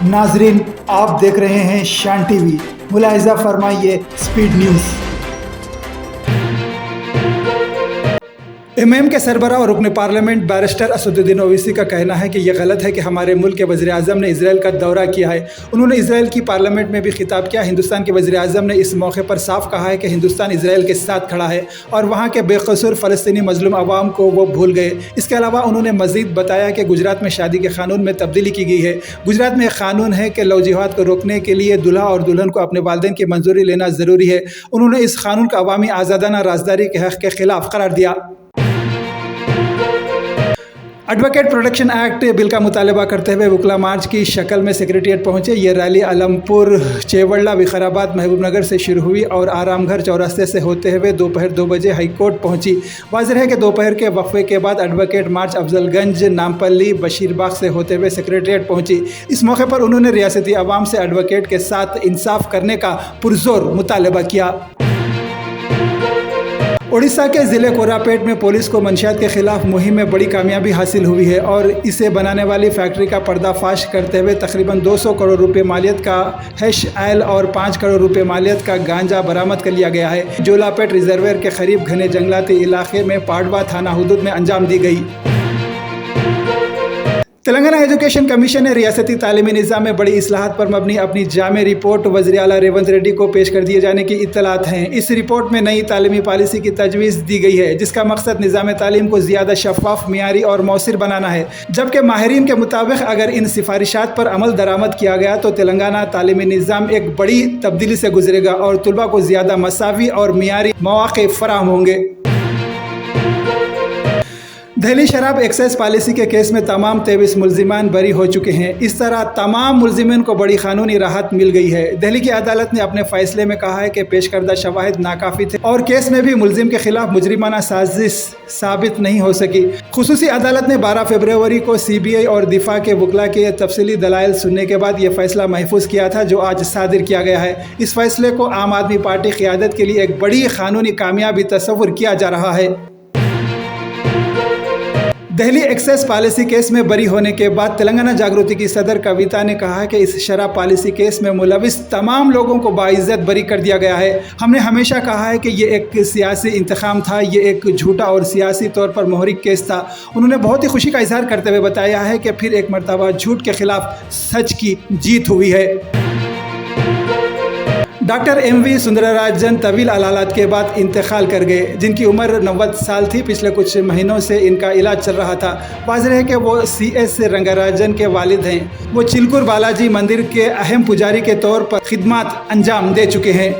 नाजरीन, आप देख रहे हैं शान टीवी। मुलाहिजा फरमाइए स्पीड न्यूज़। एमएम के सरबराह और रुकन पार्लियामेंट बैरिस्टर असदुद्दीन ओवैसी का कहना है कि यह गलत है कि हमारे मुल्क के वज़ीर आज़म ने इसराइल का दौरा किया है। उन्होंने इसराइल की पार्लियामेंट में भी खिताब किया। हिंदुस्तान के वज़ीर आज़म ने इस मौके पर साफ कहा है कि हिंदुस्तान इसराइल के साथ खड़ा है और वहाँ के बेकसूर फ़लस्तीनी मजलूम अवाम को वो भूल गए। इसके अलावा उन्होंने मज़ीद बताया कि गुजरात में शादी के कानून में तब्दीली की गई है। गुजरात में एक कानून है कि लव जिहाद को रोकने के लिए दूल्हा और दुल्हन को अपने वालिदैन की मंजूरी लेना ज़रूरी है। उन्होंने इस कानून को अवामी आज़ादाना राजदारी के हक़ के खिलाफ करार दिया। एडवोकेट प्रोटेक्शन एक्ट बिल का मुतालबा करते हुए वकला मार्च की शक्ल में सेक्रेटेरिएट पहुंचे। ये रैली अलमपुर, चेवड़ला, विकाराबाद, महबूबनगर से शुरू हुई और आरामघर चौरास्ते से होते हुए दोपहर 2 बजे हाईकोर्ट पहुंची। वाज़ेह है कि दोपहर के वक्फे के बाद एडवोकेट मार्च अफजलगंज, नामपल्ली, बशीरबाग से होते हुए सेक्रेटेरिएट पहुंची। इस मौके पर उन्होंने रियासती अवाम से एडवोकेट के साथ इंसाफ करने का पुरजोर मुतालबा किया। उड़ीसा के ज़िले कोरापेट में पुलिस को मंशियात के खिलाफ मुहिम में बड़ी कामयाबी हासिल हुई है और इसे बनाने वाली फैक्ट्री का पर्दाफाश करते हुए तकरीबन 200 करोड़ रुपए मालियत का हैश ऑयल और 5 करोड़ रुपए मालियत का गांजा बरामद कर लिया गया है। जोलापेट रिजर्वेयर के करीब घने जंगलाती इलाके में पाडवा थाना हुदूद में अंजाम दी गई। तेलंगाना एजुकेशन कमीशन ने रियासती तालीमी निज़ाम में बड़ी इस्लाहात पर मबनी अपनी जामे रिपोर्ट वज़ीर आला रेवंत रेड्डी को पेश कर दिए जाने की इत्तलात हैं। इस रिपोर्ट में नई तालीमी पॉलिसी की तजवीज़ दी गई है जिसका मकसद निज़ाम तालीम को ज़्यादा शफाफ, मियारी और मौसर बनाना है। जबकि माहिरीन के मुताबिक अगर इन सिफारिशात पर अमल दरामद किया गया तो तेलंगाना तालीमी निज़ाम एक बड़ी तब्दीली से गुजरेगा और तुलबा को ज़्यादा मसावी और मियारी मौक़े फराहम होंगे। दिल्ली शराब एक्साइज पॉलिसी के केस में तमाम 23 मुल्जिमान बरी हो चुके हैं। इस तरह तमाम मुल्जिमीन को बड़ी कानूनी राहत मिल गई है। दिल्ली की अदालत ने अपने फैसले में कहा है कि पेश करदा शवाहिद नाकाफी थे और केस में भी मुल्जिम के खिलाफ मुजरिमाना साजिश साबित नहीं हो सकी। खुसूसी अदालत ने 12 फरवरी को CBI और दिफा के वकला के तफसीली दलाइल सुनने के बाद यह फैसला महफूज किया था जो आज सादिर किया गया है। इस फैसले को आम आदमी पार्टी क़यादत के लिए एक बड़ी कानूनी कामयाबी तस्वुर किया जा रहा है। दिल्ली एक्साइज पॉलिसी केस में बरी होने के बाद तेलंगाना जागृति की सदर कविता ने कहा कि इस शराब पॉलिसी केस में मुलविस तमाम लोगों को बाइज्जत बरी कर दिया गया है। हमने हमेशा कहा है कि ये एक सियासी इंतखाम था, ये एक झूठा और सियासी तौर पर मोहरिक केस था। उन्होंने बहुत ही खुशी का इजहार करते हुए बताया है कि फिर एक मरतबा झूठ के खिलाफ सच की जीत हुई है। डॉक्टर MV सुंदरराजन तवील अलालात के बाद इंतकाल कर गए, जिनकी उम्र 90 साल थी। पिछले कुछ महीनों से इनका इलाज चल रहा था। वाज़ेह है कि वो CS रंगराजन के वालिद हैं। वो चिलकुर बालाजी मंदिर के अहम पुजारी के तौर पर खिदमत अंजाम दे चुके हैं।